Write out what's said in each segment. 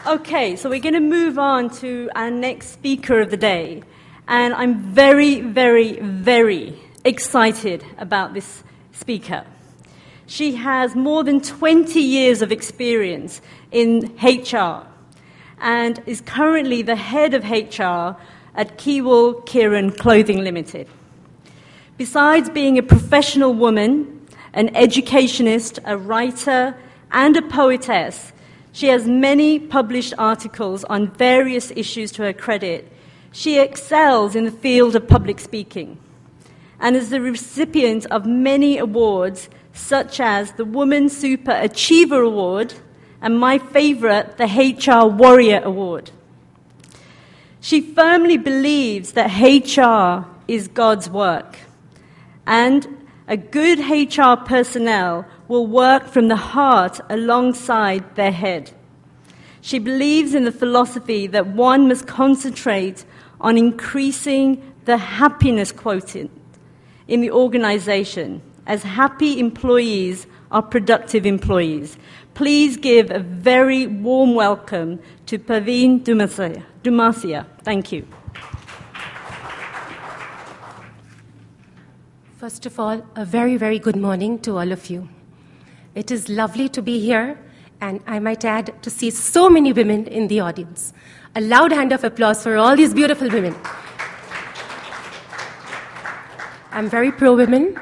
Okay, so we're going to move on to our next speaker of the day. And I'm very, very, very excited about this speaker. She has more than 20 years of experience in HR and is currently the head of HR at Kewal Kiran Clothing Limited. Besides being a professional woman, an educationist, a writer, and a poetess, she has many published articles on various issues to her credit. She excels in the field of public speaking and is the recipient of many awards, such as the Woman Super Achiever Award and my favorite, the HR Warrior Award. She firmly believes that HR is God's work, and a good HR personnel will work from the heart alongside their head. She believes in the philosophy that one must concentrate on increasing the happiness quotient in the organization, as happy employees are productive employees. Please give a very warm welcome to Parveen Dumasia. Thank you. First of all, a very, very good morning to all of you. It is lovely to be here, and I might add, to see so many women in the audience. A loud hand of applause for all these beautiful women. I'm very pro-women,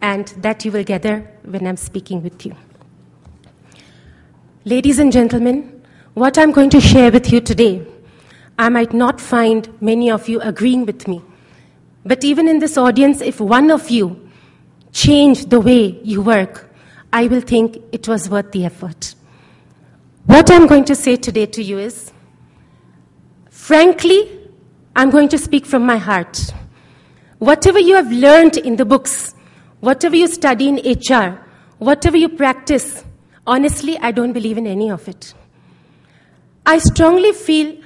and that you will gather when I'm speaking with you. Ladies and gentlemen, what I'm going to share with you today, I might not find many of you agreeing with me. But even in this audience, if one of you change the way you work, I will think it was worth the effort. What I'm going to say today to you is, frankly, I'm going to speak from my heart. Whatever you have learned in the books, whatever you study in HR, whatever you practice, honestly, I don't believe in any of it. I strongly feel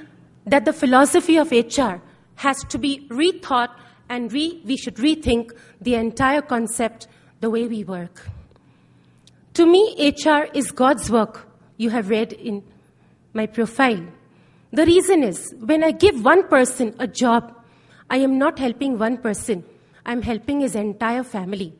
that the philosophy of HR has to be rethought, and we should rethink the entire concept, the way we work. To me, HR is God's work, you have read in my profile. The reason is, when I give one person a job, I am not helping one person. I'm helping his entire family.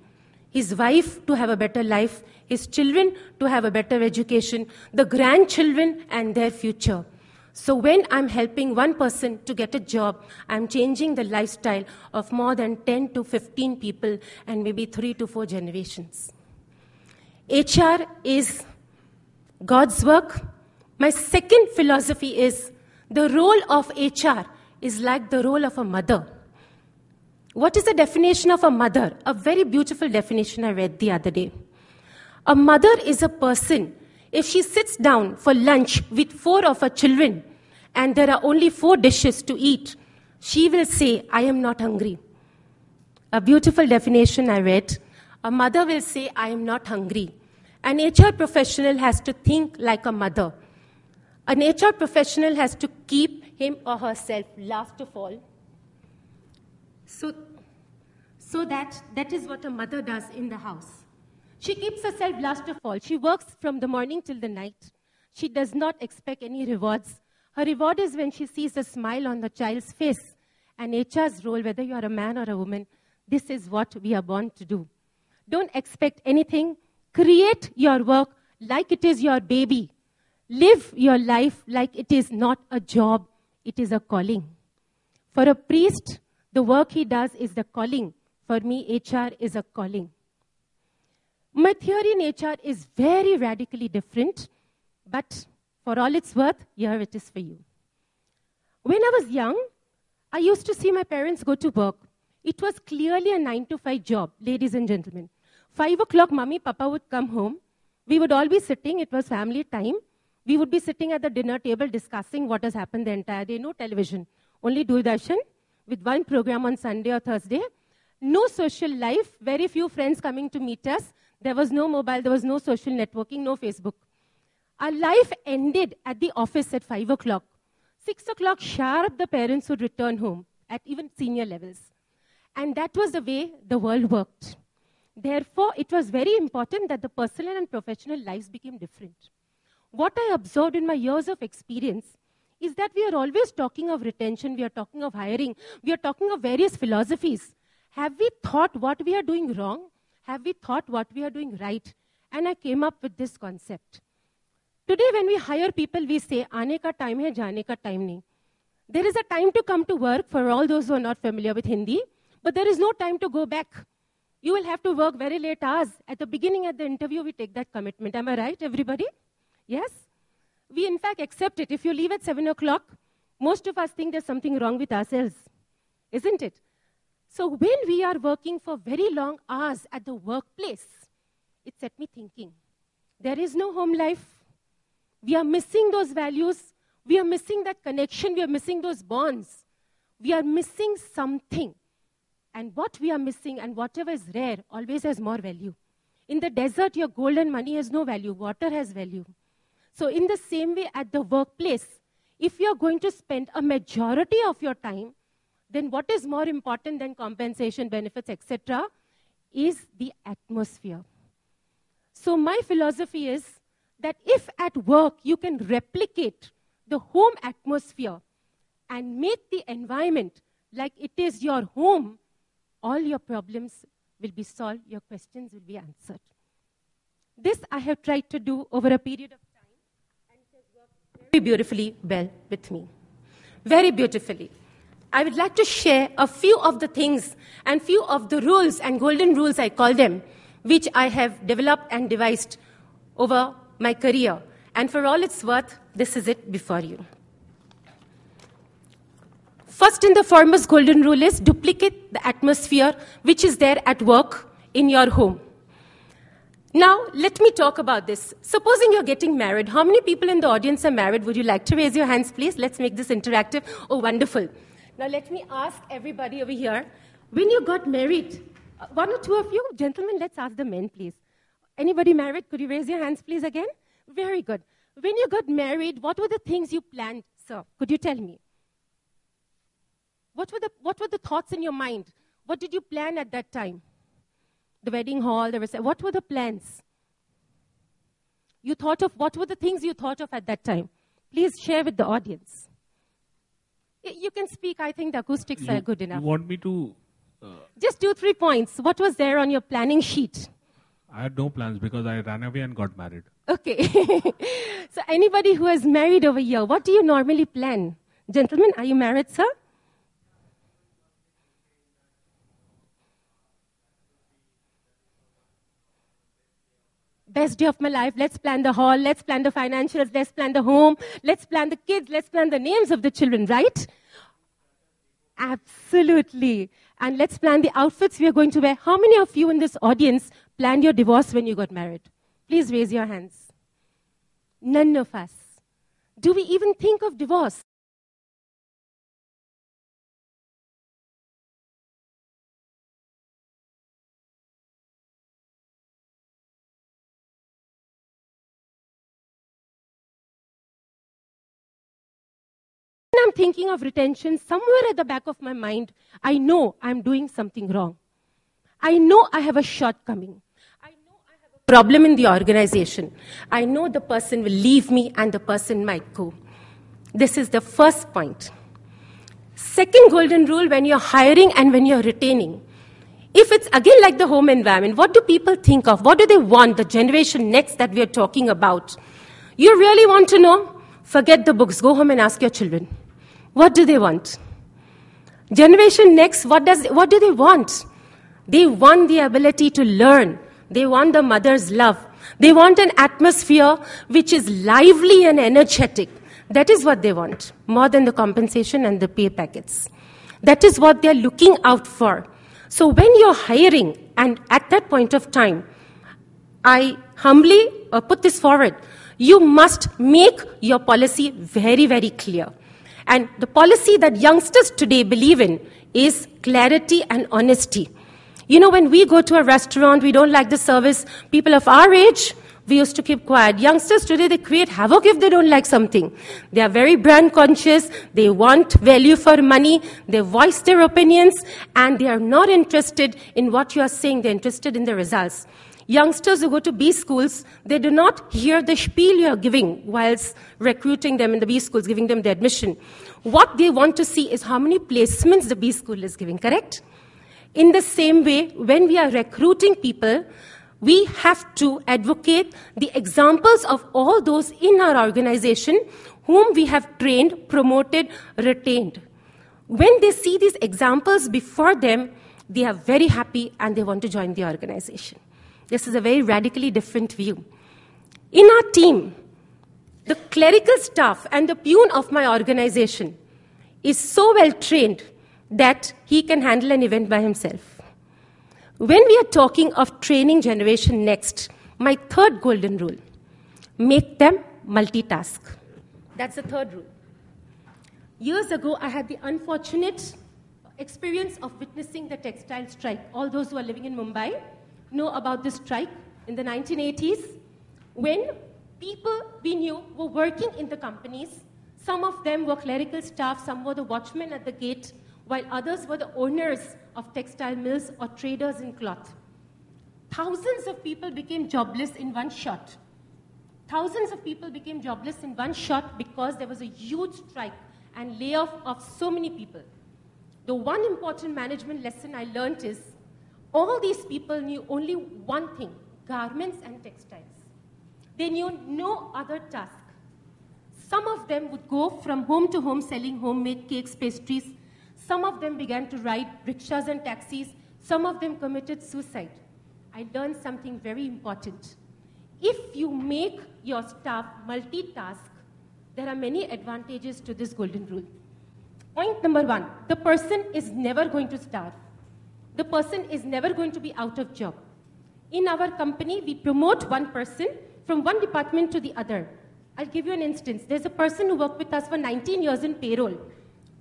His wife to have a better life, his children to have a better education, the grandchildren and their future. So when I'm helping one person to get a job, I'm changing the lifestyle of more than 10 to 15 people and maybe 3 to 4 generations. HR is God's work. My second philosophy is the role of HR is like the role of a mother. What is the definition of a mother? A very beautiful definition I read the other day. A mother is a person, if she sits down for lunch with 4 of her children and there are only 4 dishes to eat, she will say, I am not hungry. A beautiful definition I read. A mother will say, I am not hungry. An HR professional has to think like a mother. An HR professional has to keep him or herself last of all. So that is what a mother does in the house. She keeps herself last of all. She works from the morning till the night. She does not expect any rewards. Her reward is when she sees a smile on the child's face. And HR's role, whether you are a man or a woman, this is what we are born to do. Don't expect anything. Create your work like it is your baby. Live your life like it is not a job, it is a calling. For a priest, the work he does is the calling. For me, HR is a calling. My theory in HR is very radically different, but for all it's worth, here it is for you. When I was young, I used to see my parents go to work. It was clearly a 9-to-5 job, ladies and gentlemen. 5 o'clock, Mummy, Papa would come home. We would all be sitting. It was family time. We would be sitting at the dinner table discussing what has happened the entire day. No television, only Doordarshan with one program on Sunday or Thursday. No social life, very few friends coming to meet us. There was no mobile, there was no social networking, no Facebook. Our life ended at the office at 5 o'clock. 6 o'clock sharp, the parents would return home at even senior levels. And that was the way the world worked. Therefore, it was very important that the personal and professional lives became different. What I observed in my years of experience is that we are always talking of retention, we are talking of hiring, we are talking of various philosophies. Have we thought what we are doing wrong? Have we thought what we are doing right? And I came up with this concept. Today when we hire people, we say, aane ka time hai, jaane ka time nahi. There is a time to come to work for all those who are not familiar with Hindi, but there is no time to go back. You will have to work very late hours. At the beginning, at the interview, we take that commitment. Am I right, everybody? Yes? We, in fact, accept it. If you leave at 7 o'clock, most of us think there's something wrong with ourselves. Isn't it? So when we are working for very long hours at the workplace, it set me thinking. There is no home life. We are missing those values. We are missing that connection. We are missing those bonds. We are missing something. And what we are missing and whatever is rare always has more value. In the desert, your gold and money has no value. Water has value. So in the same way at the workplace, if you are going to spend a majority of your time, then what is more important than compensation, benefits, etc., is the atmosphere. So my philosophy is that if at work you can replicate the home atmosphere and make the environment like it is your home, all your problems will be solved, your questions will be answered. This I have tried to do over a period of time, and it has worked very beautifully well with me. Very beautifully. I would like to share a few of the things and few of the rules and golden rules, I call them, which I have developed and devised over my career. And for all it's worth, this is it before you. First and the foremost golden rule is duplicate the atmosphere which is there at work in your home. Now, let me talk about this. Supposing you're getting married. How many people in the audience are married? Would you like to raise your hands, please? Let's make this interactive. Oh, wonderful. Now, let me ask everybody over here. When you got married, one or two of you, gentlemen, let's ask the men, please. Anybody married? Could you raise your hands, please, again? Very good. When you got married, what were the things you planned, sir? Could you tell me? What were the thoughts in your mind? What did you plan at that time? The wedding hall, the reception. What were the plans? You thought of, what were the things you thought of at that time? Please share with the audience. You can speak. I think the acoustics are good enough. You want me to... Just 2-3 points. What was there on your planning sheet? I had no plans because I ran away and got married. Okay. So anybody who is married over here, what do you normally plan? Gentlemen, are you married, sir? Best day of my life. Let's plan the hall. Let's plan the financials. Let's plan the home. Let's plan the kids. Let's plan the names of the children, right? Absolutely. And let's plan the outfits we are going to wear. How many of you in this audience planned your divorce when you got married? Please raise your hands. None of us. Do we even think of divorce? When I'm thinking of retention, somewhere at the back of my mind, I know I'm doing something wrong. I know I have a shortcoming. I know I have a problem in the organization. I know the person will leave me and the person might go. This is the first point. Second golden rule when you're hiring and when you're retaining. If it's again like the home environment, what do people think of? What do they want? The generation next that we are talking about. You really want to know? Forget the books. Go home and ask your children. What do they want? Generation next, what do they want? They want the ability to learn. They want the mother's love. They want an atmosphere which is lively and energetic. That is what they want, more than the compensation and the pay packets. That is what they're looking out for. So when you're hiring, and at that point of time, I humbly put this forward. You must make your policy very, very clear. And the policy that youngsters today believe in is clarity and honesty. You know, when we go to a restaurant, we don't like the service. People of our age We used to keep quiet. Youngsters today, they create havoc if they don't like something. They are very brand conscious. They want value for money. They voice their opinions. And they are not interested in what you are saying. They're interested in the results. Youngsters who go to B schools, they do not hear the spiel you are giving whilst recruiting them in the B schools, giving them the admission. What they want to see is how many placements the B school is giving, correct? In the same way, when we are recruiting people, we have to advocate the examples of all those in our organization whom we have trained, promoted, retained. When they see these examples before them, they are very happy and they want to join the organization. This is a very radically different view. In our team, the clerical staff and the peon of my organization is so well trained that he can handle an event by himself. When we are talking of training generation next, my third golden rule, make them multitask. That's the third rule. Years ago, I had the unfortunate experience of witnessing the textile strike. All those who are living in Mumbai know about this strike in the 1980s, when people we knew were working in the companies. Some of them were clerical staff, some were the watchmen at the gate, while others were the owners of textile mills or traders in cloth. Thousands of people became jobless in one shot. Thousands of people became jobless in one shot because there was a huge strike and layoff of so many people. The one important management lesson I learned is all these people knew only one thing, garments and textiles. They knew no other task. Some of them would go from home to home selling homemade cakes, pastries. Some of them began to ride rickshaws and taxis. Some of them committed suicide. I learned something very important. If you make your staff multitask, there are many advantages to this golden rule. Point number one, the person is never going to starve. The person is never going to be out of job. In our company, we promote one person from one department to the other. I'll give you an instance. There's a person who worked with us for 19 years in payroll.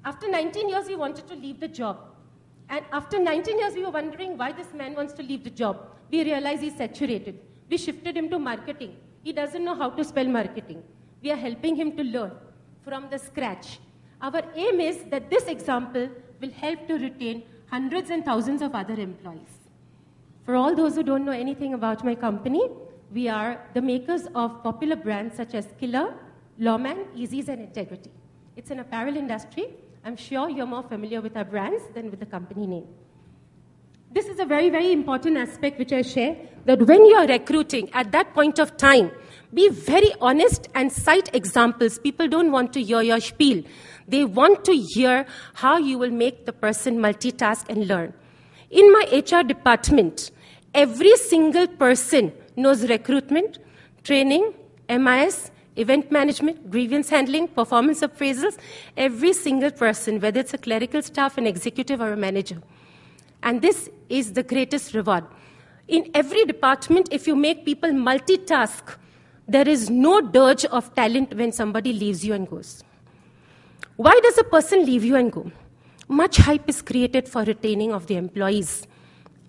After 19 years, we wanted to leave the job. And after 19 years, we were wondering why this man wants to leave the job. We realized he's saturated. We shifted him to marketing. He doesn't know how to spell marketing. We are helping him to learn from the scratch. Our aim is that this example will help to retain hundreds and thousands of other employees. For all those who don't know anything about my company, we are the makers of popular brands such as Killer, Lawman, Easy's, and Integrity. It's an apparel industry. I'm sure you're more familiar with our brands than with the company name. This is a very, very important aspect which I share, that when you are recruiting at that point of time, be very honest and cite examples. People don't want to hear your spiel. They want to hear how you will make the person multitask and learn. In my HR department, every single person knows recruitment, training, MIS, event management, grievance handling, performance appraisals. Every single person, whether it's a clerical staff, an executive, or a manager. And this is the greatest reward. In every department, if you make people multitask, there is no dirge of talent when somebody leaves you and goes. Why does a person leave you and go? Much hype is created for retaining of the employees.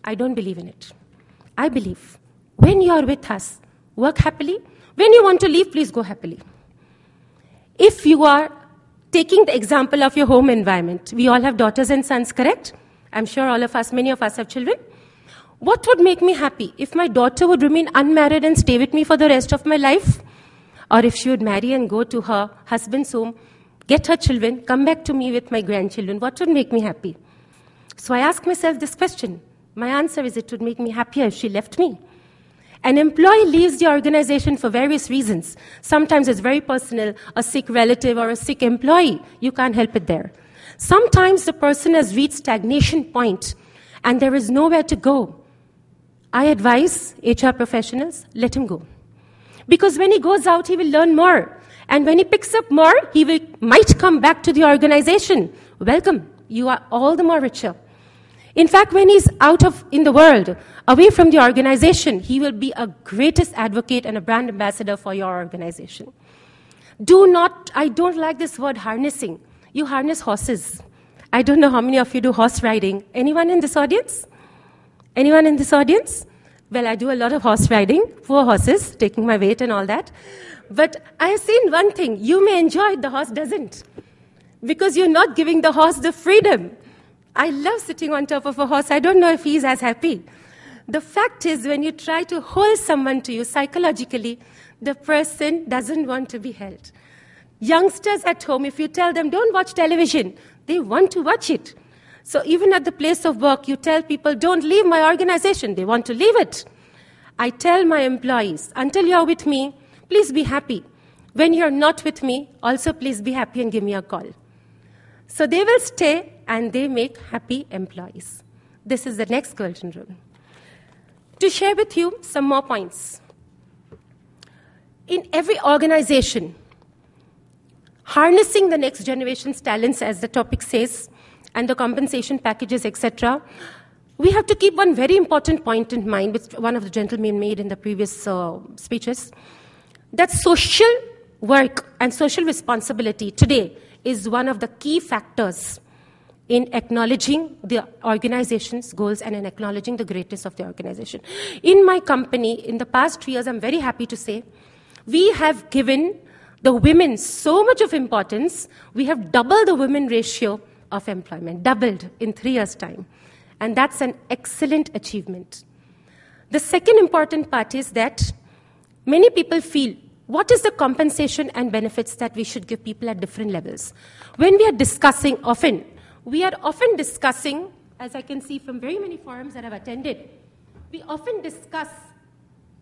I don't believe in it. I believe when you are with us, work happily. When you want to leave, please go happily. If you are taking the example of your home environment, we all have daughters and sons, correct? I'm sure all of us, many of us have children. What would make me happy? If my daughter would remain unmarried and stay with me for the rest of my life? Or if she would marry and go to her husband's home, get her children, come back to me with my grandchildren, what would make me happy? So I ask myself this question. My answer is it would make me happier if she left me. An employee leaves the organization for various reasons. Sometimes it's very personal, a sick relative or a sick employee. You can't help it there. Sometimes the person has reached stagnation point and there is nowhere to go. I advise HR professionals, let him go. Because when he goes out, he will learn more. And when he picks up more, he might come back to the organization. Welcome. You are all the more richer. In fact, when he's in the world, away from the organization, he will be a greatest advocate and a brand ambassador for your organization. I don't like this word harnessing. You harness horses. I don't know how many of you do horse riding. Anyone in this audience? Anyone in this audience? Well, I do a lot of horse riding, poor horses, taking my weight and all that. But I have seen one thing. You may enjoy it, the horse doesn't. Because you're not giving the horse the freedom. I love sitting on top of a horse. I don't know if he's as happy. The fact is, when you try to hold someone to you psychologically, the person doesn't want to be held. Youngsters at home, if you tell them, don't watch television, they want to watch it. So even at the place of work, you tell people, don't leave my organization. They want to leave it. I tell my employees, until you're with me, please be happy. When you're not with me, also please be happy and give me a call. So they will stay and they make happy employees. This is the next golden rule. To share with you some more points. In every organization, harnessing the next generation's talents, as the topic says, and the compensation packages, etc., we have to keep one very important point in mind, which one of the gentlemen made in the previous speeches, that social work and social responsibility today is one of the key factors in acknowledging the organization's goals and in acknowledging the greatness of the organization. In my company, in the past 3 years, I'm very happy to say, we have given the women so much of importance. We have doubled the women ratio of employment, doubled in 3 years' time. And that's an excellent achievement. The second important part is that many people feel, what is the compensation and benefits that we should give people at different levels? When we are discussing we are often discussing, as I can see from very many forums that I've attended, we often discuss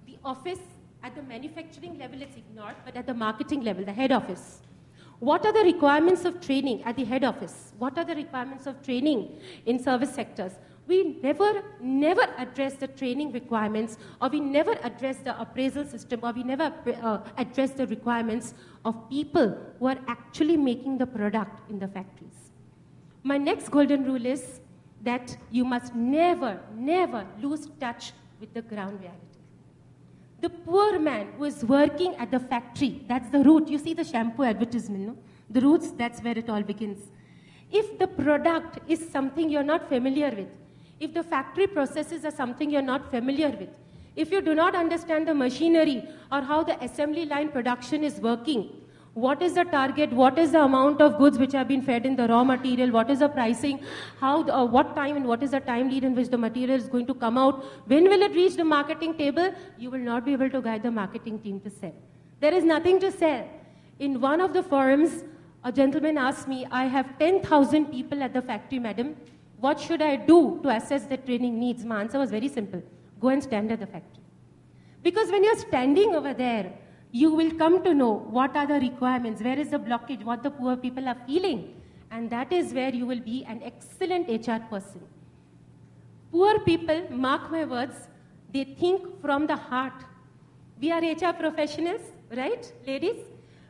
the office at the manufacturing level, it's ignored, but at the marketing level, the head office. What are the requirements of training at the head office? What are the requirements of training in service sectors? We never address the training requirements, or we never address the appraisal system, or we never address the requirements of people who are actually making the product in the factories. My next golden rule is that you must never lose touch with the ground reality. The poor man who is working at the factory, that's the root. You see the shampoo advertisement, no? The roots, that's where it all begins. If the product is something you're not familiar with, if the factory processes are something you're not familiar with, if you do not understand the machinery or how the assembly line production is working, what is the target, what is the amount of goods which have been fed in the raw material, what is the pricing, what time and what is the time lead in which the material is going to come out, when will it reach the marketing table, you will not be able to guide the marketing team to sell. There is nothing to sell. In one of the forums, a gentleman asked me, I have 10,000 people at the factory, madam. What should I do to assess the training needs? My answer was very simple. Go and stand at the factory. Because when you're standing over there, you will come to know what are the requirements, where is the blockage, what the poor people are feeling. And that is where you will be an excellent HR person. Poor people, mark my words, they think from the heart. We are HR professionals, right, ladies?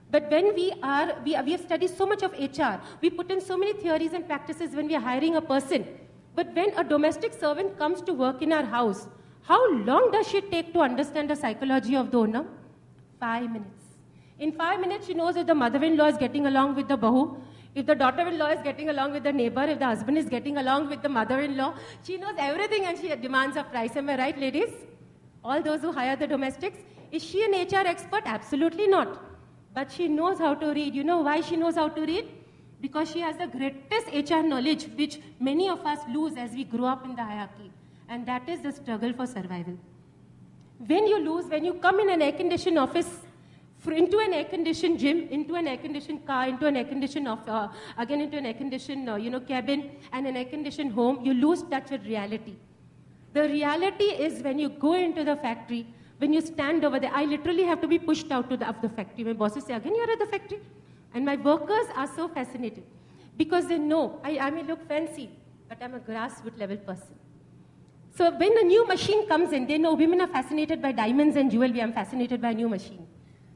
But when we have studied so much of HR, we put in so many theories and practices when we are hiring a person. But when a domestic servant comes to work in our house, how long does she take to understand the psychology of the owner? 5 minutes. In 5 minutes, she knows if the mother-in-law is getting along with the bahu, if the daughter-in-law is getting along with the neighbor, if the husband is getting along with the mother-in-law. She knows everything and she demands a price. Am I right, ladies? All those who hire the domestics. Is she an HR expert? Absolutely not. But she knows how to read. You know why she knows how to read? Because she has the greatest HR knowledge, which many of us lose as we grow up in the hierarchy. And that is the struggle for survival. When you come in an air-conditioned office, into an air-conditioned gym, into an air-conditioned car, into an air-conditioned again into an air-conditioned cabin, and an air-conditioned home, you lose touch with reality. The reality is when you go into the factory, when you stand over there, I literally have to be pushed out of the factory. My bosses say, again you're at the factory? And my workers are so fascinated because they know, I may look fancy, but I'm a grassroots level person. So when a new machine comes in, they know women are fascinated by diamonds and jewelry. I'm fascinated by a new machine.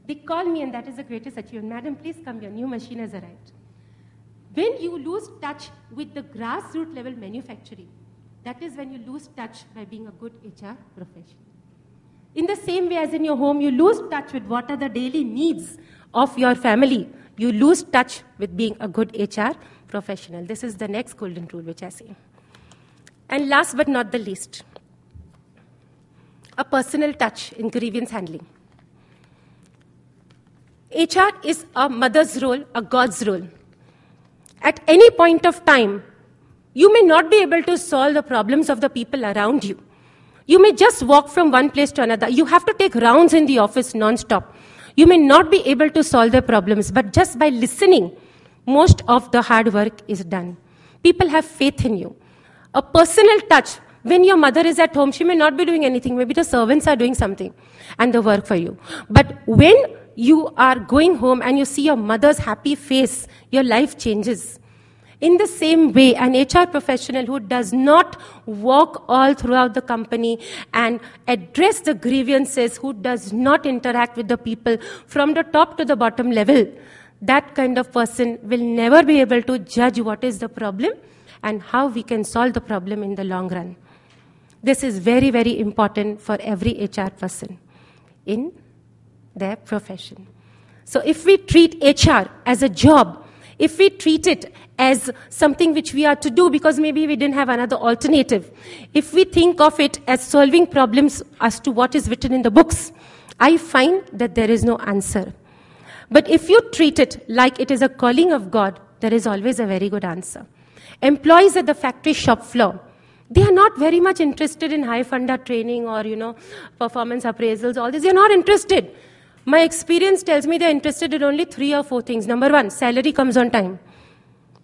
They call me, and that is the greatest achievement. Madam, please come here. New machine has arrived. When you lose touch with the grassroots level manufacturing, that is when you lose touch by being a good HR professional. In the same way as in your home, you lose touch with what are the daily needs of your family. You lose touch with being a good HR professional. This is the next golden rule which I say. And last but not the least, a personal touch in grievance handling. HR is a mother's role, a God's role. At any point of time, you may not be able to solve the problems of the people around you. You may just walk from one place to another. You have to take rounds in the office non-stop. You may not be able to solve their problems, but just by listening, most of the hard work is done. People have faith in you. A personal touch. When your mother is at home, she may not be doing anything. Maybe the servants are doing something and the work for you. But when you are going home and you see your mother's happy face, your life changes. In the same way, an HR professional who does not walk all throughout the company and address the grievances, who does not interact with the people from the top to the bottom level, that kind of person will never be able to judge what is the problem and how we can solve the problem in the long run. This is very, very important for every HR person in their profession. So if we treat HR as a job, if we treat it as something which we are to do because maybe we didn't have another alternative, if we think of it as solving problems as to what is written in the books, I find that there is no answer. But if you treat it like it is a calling of God, there is always a very good answer. Employees at the factory shop floor, they are not very much interested in high funda training or, performance appraisals, all this. They are not interested. My experience tells me they are interested in only 3 or 4 things. Number 1, salary comes on time.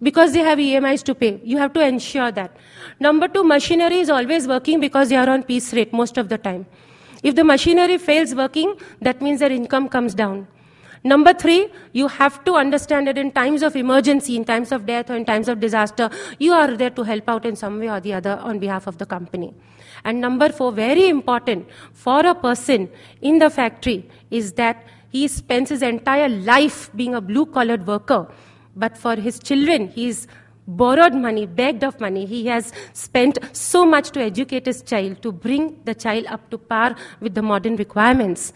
Because they have EMIs to pay. You have to ensure that. Number 2, machinery is always working because they are on piece rate most of the time. If the machinery fails working, that means their income comes down. Number 3, you have to understand that in times of emergency, in times of death or in times of disaster, you are there to help out in some way or the other on behalf of the company. And number 4, very important for a person in the factory is that he spends his entire life being a blue-collared worker. But for his children, he's borrowed money, begged of money. He has spent so much to educate his child, to bring the child up to par with the modern requirements.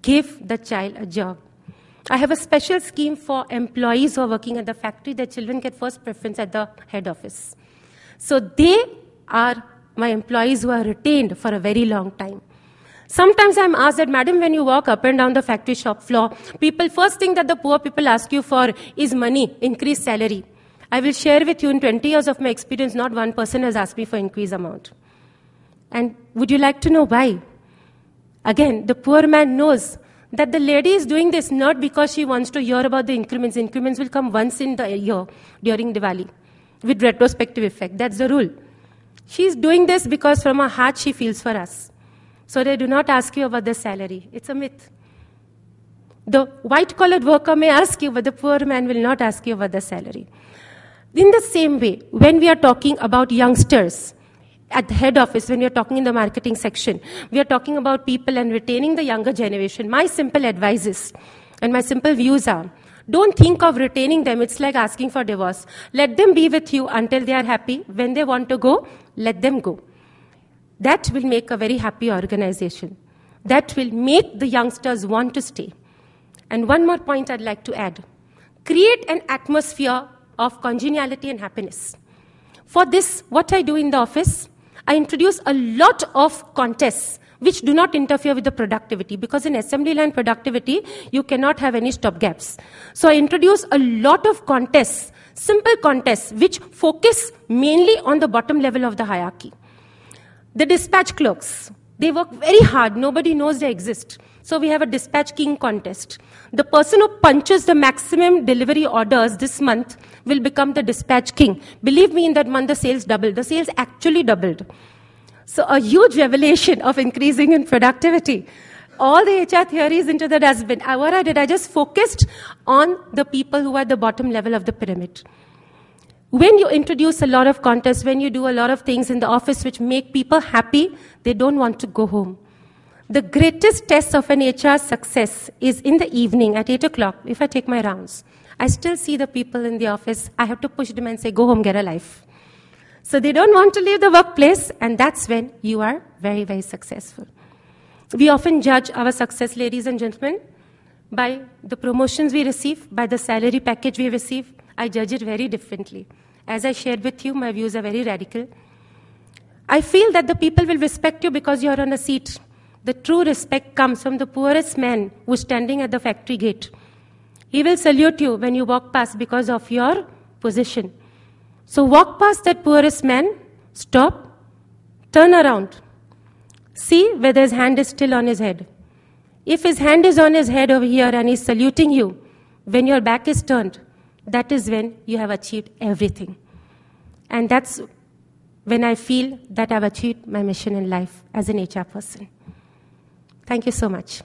Give the child a job. I have a special scheme for employees who are working at the factory. Their children get first preference at the head office. So they are my employees who are retained for a very long time. Sometimes I'm asked that, madam, when you walk up and down the factory shop floor, people, first thing that the poor people ask you for is money, increased salary. I will share with you in 20 years of my experience, not one person has asked me for increased amount. And would you like to know why? Again, the poor man knows that the lady is doing this not because she wants to hear about the increments. Increments will come once in the year during Diwali with retrospective effect. That's the rule. She's doing this because from her heart she feels for us. So they do not ask you about the salary. It's a myth. The white-collared worker may ask you, but the poor man will not ask you about the salary. In the same way, when we are talking about youngsters, at the head office, when you're talking in the marketing section, we are talking about people and retaining the younger generation. My simple advice is, and my simple views are, don't think of retaining them. It's like asking for divorce. Let them be with you until they are happy. When they want to go, let them go. That will make a very happy organization. That will make the youngsters want to stay. And one more point I'd like to add. Create an atmosphere of congeniality and happiness. For this, what I do in the office, I introduce a lot of contests which do not interfere with the productivity, because in assembly line productivity, you cannot have any stopgaps. So I introduce a lot of contests, simple contests, which focus mainly on the bottom level of the hierarchy. The dispatch clerks, they work very hard. Nobody knows they exist. So we have a dispatch king contest. The person who punches the maximum delivery orders this month will become the dispatch king. Believe me, in that month the sales doubled. The sales actually doubled. So a huge revelation of increasing in productivity. All the HR theories into the dustbin. What I did, I just focused on the people who are at the bottom level of the pyramid. When you introduce a lot of contests, when you do a lot of things in the office which make people happy, they don't want to go home. The greatest test of an HR success is in the evening at 8 o'clock, if I take my rounds. I still see the people in the office. I have to push them and say, go home, get a life. So they don't want to leave the workplace, and that's when you are very, very successful. We often judge our success, ladies and gentlemen, by the promotions we receive, by the salary package we receive. I judge it very differently. As I shared with you, my views are very radical. I feel that the people will respect you because you're on a seat. The true respect comes from the poorest man who's standing at the factory gate. He will salute you when you walk past because of your position. So walk past that poorest man, stop, turn around. See whether his hand is still on his head. If his hand is on his head over here and he's saluting you, when your back is turned, that is when you have achieved everything. And that's when I feel that I've achieved my mission in life as an HR person. Thank you so much.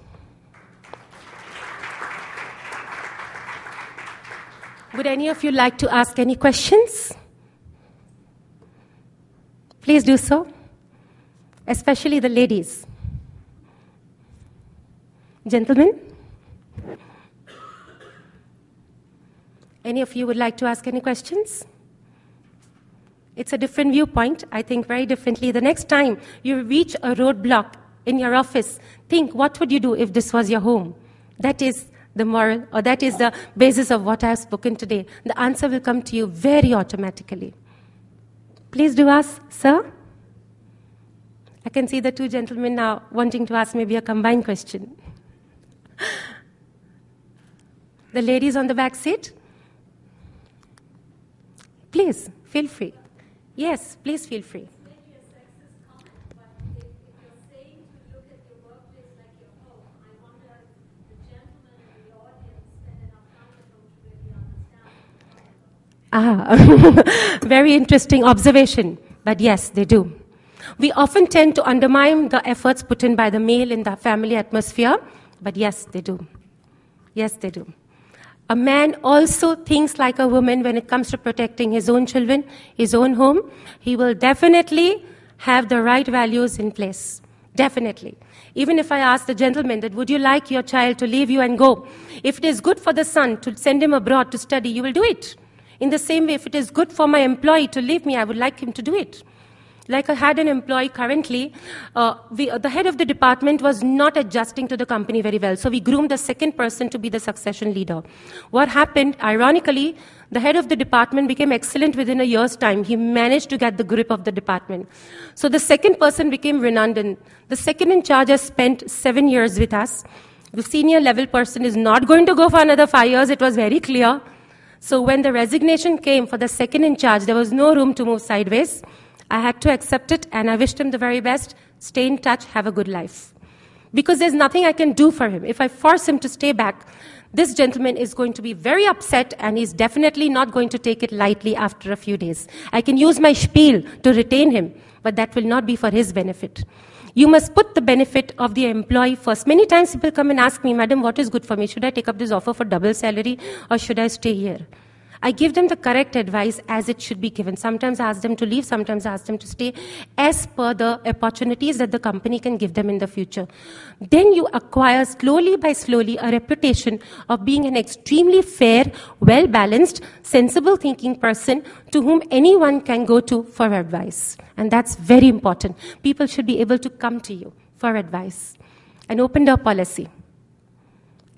Would any of you like to ask any questions? Please do so, especially the ladies. Gentlemen? Any of you would like to ask any questions? It's a different viewpoint, I think very differently. The next time you reach a roadblock in your office, think, what would you do if this was your home? That is the moral, or that is the basis of what I have spoken today. The answer will come to you very automatically. Please do ask, sir. I can see the two gentlemen now wanting to ask maybe a combined question. The ladies on the back seat. Please, feel free. Yes, please feel free. Maybe a sexist comment, but if you're saying to look at your workplace like your home, I wonder if the gentlemen in the audience spend enough time at home to really understand. Very interesting observation. But yes, they do. We often tend to undermine the efforts put in by the male in the family atmosphere. But yes, they do. Yes, they do. A man also thinks like a woman when it comes to protecting his own children, his own home. He will definitely have the right values in place. Definitely. Even if I ask the gentleman that would you like your child to leave you and go? If it is good for the son to send him abroad to study, you will do it. In the same way, if it is good for my employee to leave me, I would like him to do it. Like I had an employee currently, the head of the department was not adjusting to the company very well. So we groomed the second person to be the succession leader. What happened, ironically, the head of the department became excellent within a year's time. He managed to get the grip of the department. So the second person became redundant. The second in charge has spent 7 years with us. The senior level person is not going to go for another 5 years. It was very clear. So when the resignation came for the second in charge, there was no room to move sideways. I had to accept it, and I wished him the very best. Stay in touch, have a good life. Because there's nothing I can do for him. If I force him to stay back, this gentleman is going to be very upset, and he's definitely not going to take it lightly after a few days. I can use my spiel to retain him, but that will not be for his benefit. You must put the benefit of the employee first. Many times people come and ask me, Madam, what is good for me? Should I take up this offer for double salary, or should I stay here? I give them the correct advice as it should be given. Sometimes I ask them to leave, sometimes I ask them to stay, as per the opportunities that the company can give them in the future. Then you acquire slowly by slowly a reputation of being an extremely fair, well-balanced, sensible thinking person to whom anyone can go to for advice. And that's very important. People should be able to come to you for advice. An open door policy.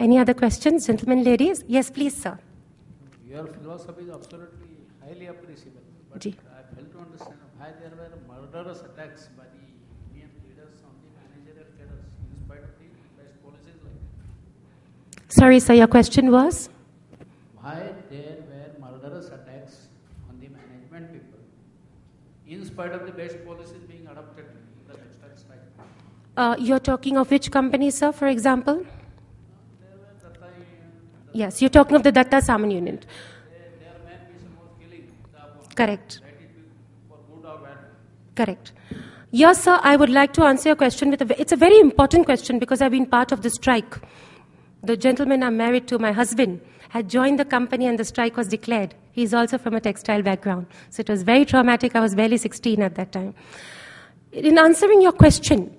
Any other questions, gentlemen, ladies? Yes, please, sir. Your philosophy is absolutely highly appreciable, but I fail to understand why there were murderous attacks by the union leaders on the managerial cadres in spite of the best policies like that. Sorry, sir, your question was? Why there were murderous attacks on the management people in spite of the best policies being adopted in the textile strike? You're talking of which company, sir, for example? Yes, you're talking of the Datta Saman unit. There may be some more killing the opponent. Correct. Let it be for good or bad. Correct. Yes, sir, I would like to answer your question with it's a very important question because I've been part of the strike. The gentleman I'm married to, my husband, had joined the company and the strike was declared. He's also from a textile background. So it was very traumatic. I was barely 16 at that time. In answering your question,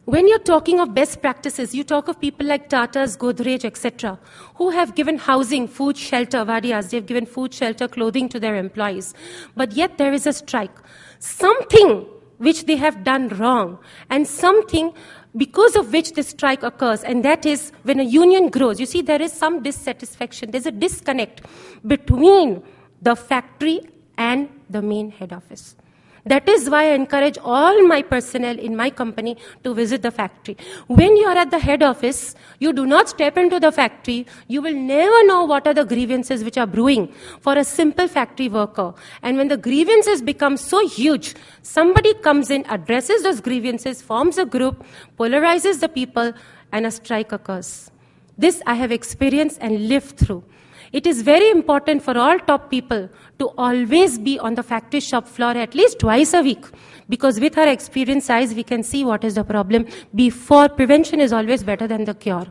when you're talking of best practices, you talk of people like Tatas, Godrej, etc., who have given housing, food, shelter, Vadiyas, they've given food, shelter, clothing to their employees. But yet there is a strike. Something which they have done wrong, and something because of which the strike occurs, and that is when a union grows. You see, there is some dissatisfaction. There's a disconnect between the factory and the main head office. That is why I encourage all my personnel in my company to visit the factory. When you are at the head office, you do not step into the factory. You will never know what are the grievances which are brewing for a simple factory worker. And when the grievances become so huge, somebody comes in, addresses those grievances, forms a group, polarizes the people, and a strike occurs. This I have experienced and lived through. It is very important for all top people to always be on the factory shop floor at least twice a week, because with our experienced eyes, we can see what is the problem before. Prevention is always better than the cure.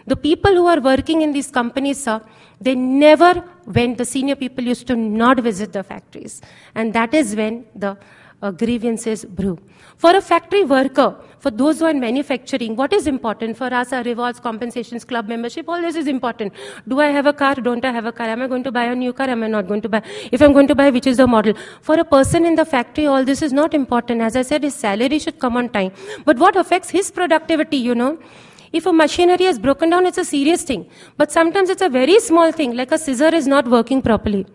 The people who are working in these companies, sir, they never went, the senior people used to not visit the factories. And that is when the grievances brew. For a factory worker, for those who are in manufacturing, what is important for us? Our rewards, compensations, club membership, all this is important. Do I have a car? Don't I have a car? Am I going to buy a new car? Am I not going to buy? If I'm going to buy, which is the model? For a person in the factory, all this is not important. As I said, his salary should come on time. But what affects his productivity, you know? If a machinery is broken down, it's a serious thing. But sometimes it's a very small thing, like a scissor is not working properly.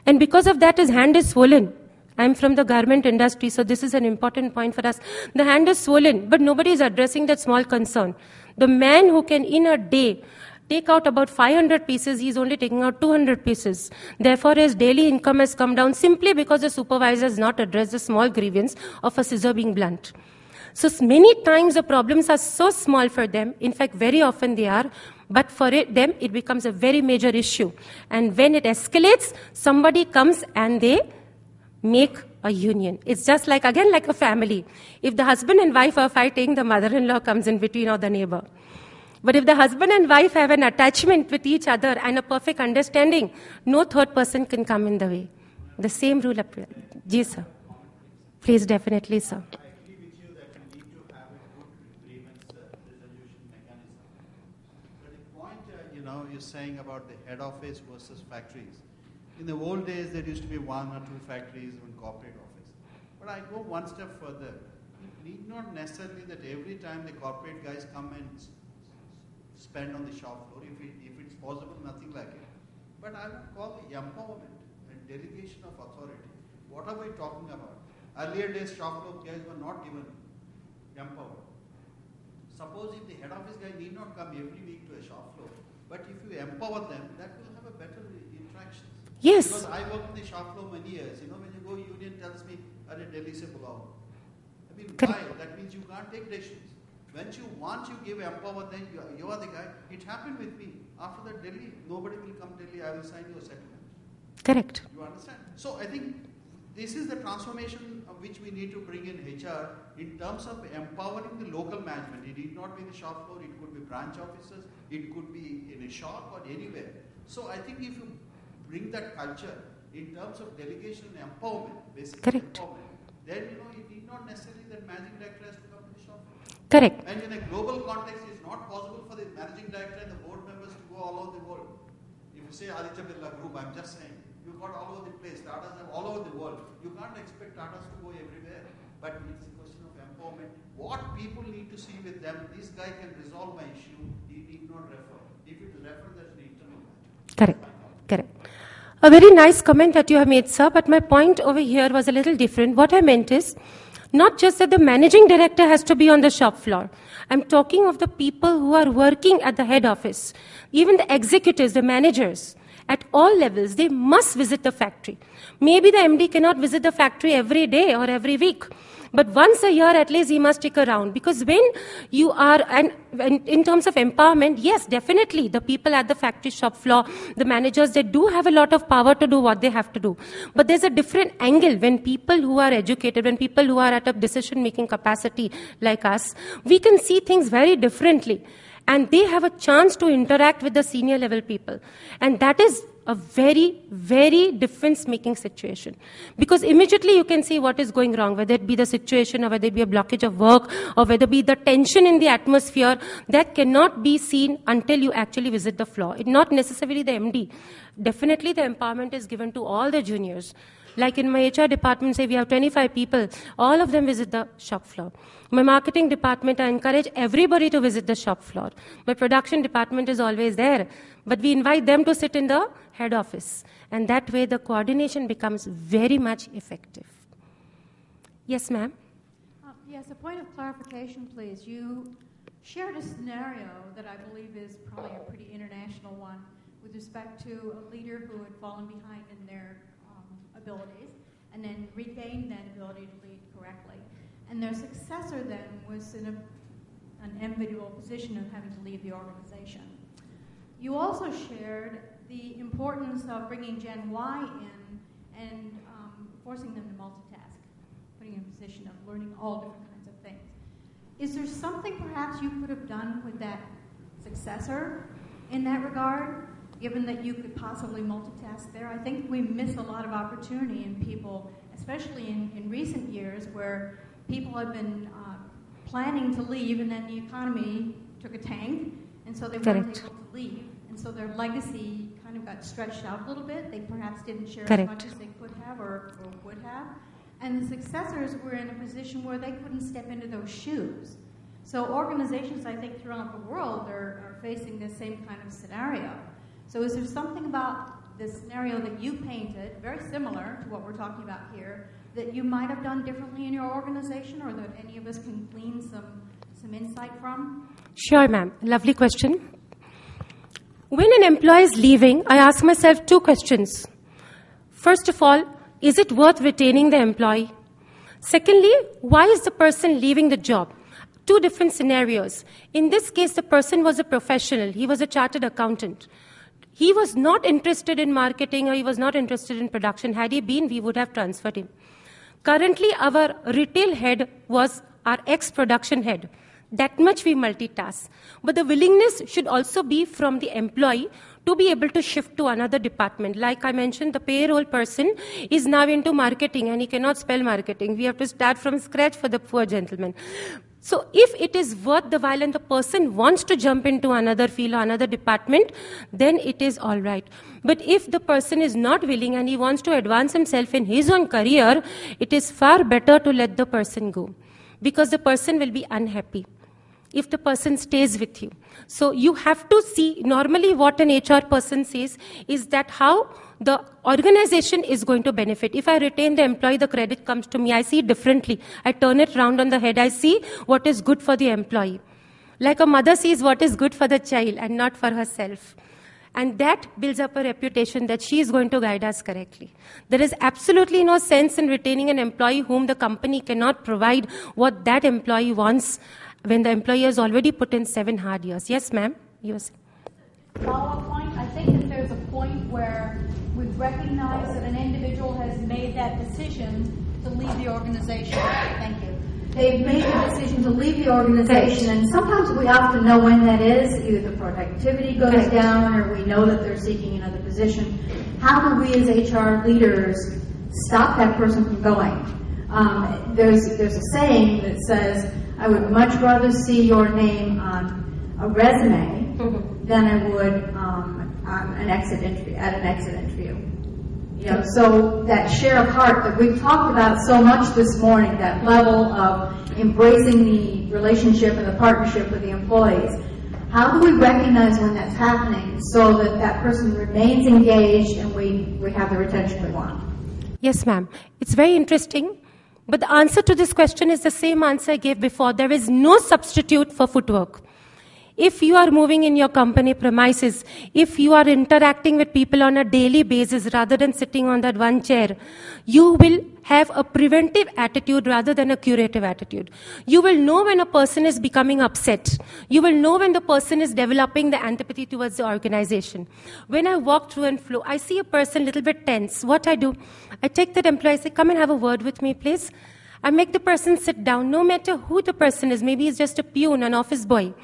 And because of that, his hand is swollen. I'm from the garment industry, so this is an important point for us. The hand is swollen, but nobody is addressing that small concern. The man who can, in a day, take out about 500 pieces, he's only taking out 200 pieces. Therefore, his daily income has come down simply because the supervisor has not addressed the small grievance of a scissor being blunt. So many times the problems are so small for them, in fact, very often they are, but for them it becomes a very major issue. And when it escalates, somebody comes and they make a union. It's just like, again, like a family. If the husband and wife are fighting, the mother-in-law comes in between or the neighbor. But if the husband and wife have an attachment with each other and a perfect understanding, no third person can come in the way. The same rule applies. Yes, sir. Please, definitely, sir. I agree with you that we need to have a good grievance resolution mechanism. But the point, you're saying about the head office versus factories. In the old days, there used to be 1 or 2 factories in corporate office. But I go one step further. It need not necessarily that every time the corporate guys come and spend on the shop floor, if it's possible, nothing like it. But I would call it empowerment and delegation of authority. What are we talking about? Earlier days, shop floor guys were not given empowered. Suppose if the head office guy need not come every week to a shop floor, but if you empower them, that will have a better interaction. Yes. Because I worked in the shop floor many years. When you go, union tells me, "Are Delhi se bulao." I mean, why? That means you can't take decisions. Once you give empower, then you are the guy. It happened with me. After that, Delhi, nobody will come Delhi. I will sign your settlement. Correct. You understand? So I think this is the transformation of which we need to bring in HR in terms of empowering the local management. It need not be the shop floor. It could be branch officers. It could be in a shop or anywhere. So I think if you bring that culture in terms of delegation and empowerment, basically correct, empowerment, then it need not necessarily that managing director has to come to the shop. Correct. And in a global context, it's not possible for the managing director and the board members to go all over the world. If you say Aditya Birla Group, I'm just saying, you've got all over the place. Tatas are all over the world. You can't expect Tatas to go everywhere. But it's a question of empowerment. What people need to see with them, this guy can resolve my issue. He need not refer. If it is refer, there's an internal matter. Correct. Correct. A very nice comment that you have made, sir, but my point over here was a little different. What I meant is, not just that the managing director has to be on the shop floor. I'm talking of the people who are working at the head office. Even the executives, the managers, at all levels, they must visit the factory. Maybe the MD cannot visit the factory every day or every week. But once a year, at least, he must stick around. Because when you are, and in terms of empowerment, yes, definitely, the people at the factory shop floor, the managers, they do have a lot of power to do what they have to do. But there's a different angle when people who are educated, when people who are at a decision-making capacity like us, we can see things very differently. And they have a chance to interact with the senior level people. And that is a very, very difference-making situation. Because immediately you can see what is going wrong, whether it be the situation or whether it be a blockage of work or whether it be the tension in the atmosphere, that cannot be seen until you actually visit the floor. It's not necessarily the MD. Definitely the empowerment is given to all the juniors. Like in my HR department, say we have 25 people, all of them visit the shop floor. My marketing department, I encourage everybody to visit the shop floor. My production department is always there, but we invite them to sit in the head office. And that way the coordination becomes very much effective. Yes, ma'am. Yes, a point of clarification, please. You shared a scenario that I believe is probably a pretty international one with respect to a leader who had fallen behind in their abilities and then regained that ability to lead correctly. And their successor then was in an enviable position of having to leave the organization. You also shared the importance of bringing Gen Y in and forcing them to multitask, putting them in a position of learning all different kinds of things. Is there something perhaps you could have done with that successor in that regard, given that you could possibly multitask there? I think we miss a lot of opportunity in people, especially in recent years, where people have been planning to leave and then the economy took a tank, and so they weren't able to leave. And so their legacy kind of got stretched out a little bit. They perhaps didn't share as much as they could have or would have. And the successors were in a position where they couldn't step into those shoes. So organizations, I think, throughout the world are facing this same kind of scenario. So is there something about the scenario that you painted, very similar to what we're talking about here, that you might have done differently in your organization, or that any of us can glean some insight from? Sure, ma'am. Lovely question. When an employee is leaving, I ask myself two questions. First of all, is it worth retaining the employee? Secondly, why is the person leaving the job? Two different scenarios. In this case, the person was a professional. He was a chartered accountant. He was not interested in marketing, or he was not interested in production. Had he been, we would have transferred him. Currently, our retail head was our ex-production head. That much we multitask. But the willingness should also be from the employee to be able to shift to another department. Like I mentioned, the payroll person is now into marketing and he cannot spell marketing. We have to start from scratch for the poor gentleman. So if it is worth the while and the person wants to jump into another field or another department, then it is all right. But if the person is not willing and he wants to advance himself in his own career, it is far better to let the person go, because the person will be unhappy if the person stays with you. So you have to see, normally what an HR person says is that how the organization is going to benefit. If I retain the employee, the credit comes to me. I see it differently. I turn it round on the head. I see what is good for the employee. Like a mother sees what is good for the child and not for herself. And that builds up a reputation that she is going to guide us correctly. There is absolutely no sense in retaining an employee whom the company cannot provide what that employee wants when the employee has already put in 7 hard years. Yes, ma'am? You were saying. Follow-up point, I think that there's a point where we've recognized that an individual has made that decision to leave the organization. Thank you. They've made the decision to leave the organization, and sometimes we often know when that is. Either the productivity goes down, or we know that they're seeking another position. How do we as HR leaders stop that person from going? There's a saying that says, I would much rather see your name on a resume than I would on an exit interview. You know, so that share of heart that we've talked about so much this morning, that level of embracing the relationship and the partnership with the employees, how do we recognize when that's happening so that that person remains engaged and we have the retention we want? Yes, ma'am. It's very interesting. But the answer to this question is the same answer I gave before. There is no substitute for footwork. If you are moving in your company premises, if you are interacting with people on a daily basis rather than sitting on that one chair, you will have a preventive attitude rather than a curative attitude. You will know when a person is becoming upset. You will know when the person is developing the antipathy towards the organization. When I walk through and flow, I see a person a little bit tense. What I do, I take that employee, say, come and have a word with me, please. I make the person sit down, no matter who the person is. Maybe he's just a peon, an office boy.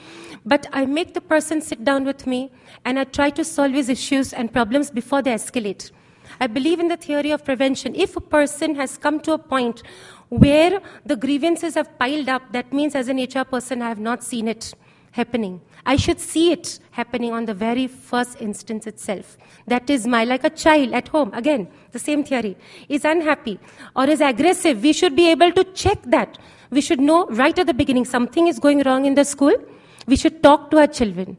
But I make the person sit down with me, and I try to solve his issues and problems before they escalate. I believe in the theory of prevention. If a person has come to a point where the grievances have piled up, that means as an HR person, I have not seen it happening. I should see it happening on the very first instance itself. That is like a child at home. Again, the same theory. Is unhappy or is aggressive. We should be able to check that. We should know right at the beginning something is going wrong in the school. We should talk to our children.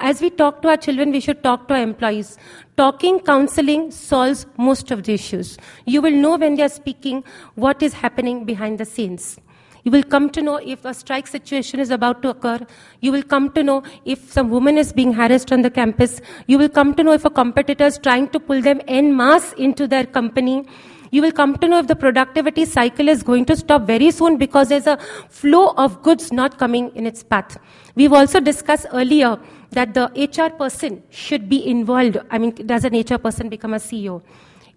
As we talk to our children, we should talk to our employees. Talking, counseling solves most of the issues. You will know when they are speaking what is happening behind the scenes. You will come to know if a strike situation is about to occur. You will come to know if some woman is being harassed on the campus. You will come to know if a competitor is trying to pull them en masse into their company. You will come to know if the productivity cycle is going to stop very soon because there's a flow of goods not coming in its path. We've also discussed earlier that the HR person should be involved. I mean, does an HR person become a CEO?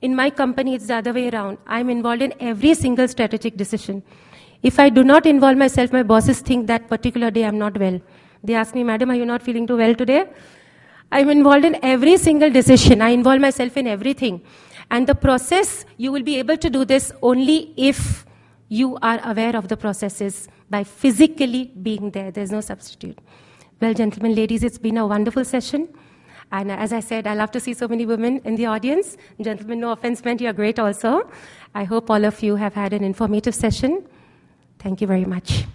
In my company, it's the other way around. I'm involved in every single strategic decision. If I do not involve myself, my bosses think that particular day I'm not well. They ask me, Madam, are you not feeling too well today? I'm involved in every single decision. I involve myself in everything. And the process, you will be able to do this only if you are aware of the processes by physically being there. There's no substitute. Well, gentlemen, ladies, it's been a wonderful session. And as I said, I love to see so many women in the audience. Gentlemen, no offense meant, you're great also. I hope all of you have had an informative session. Thank you very much.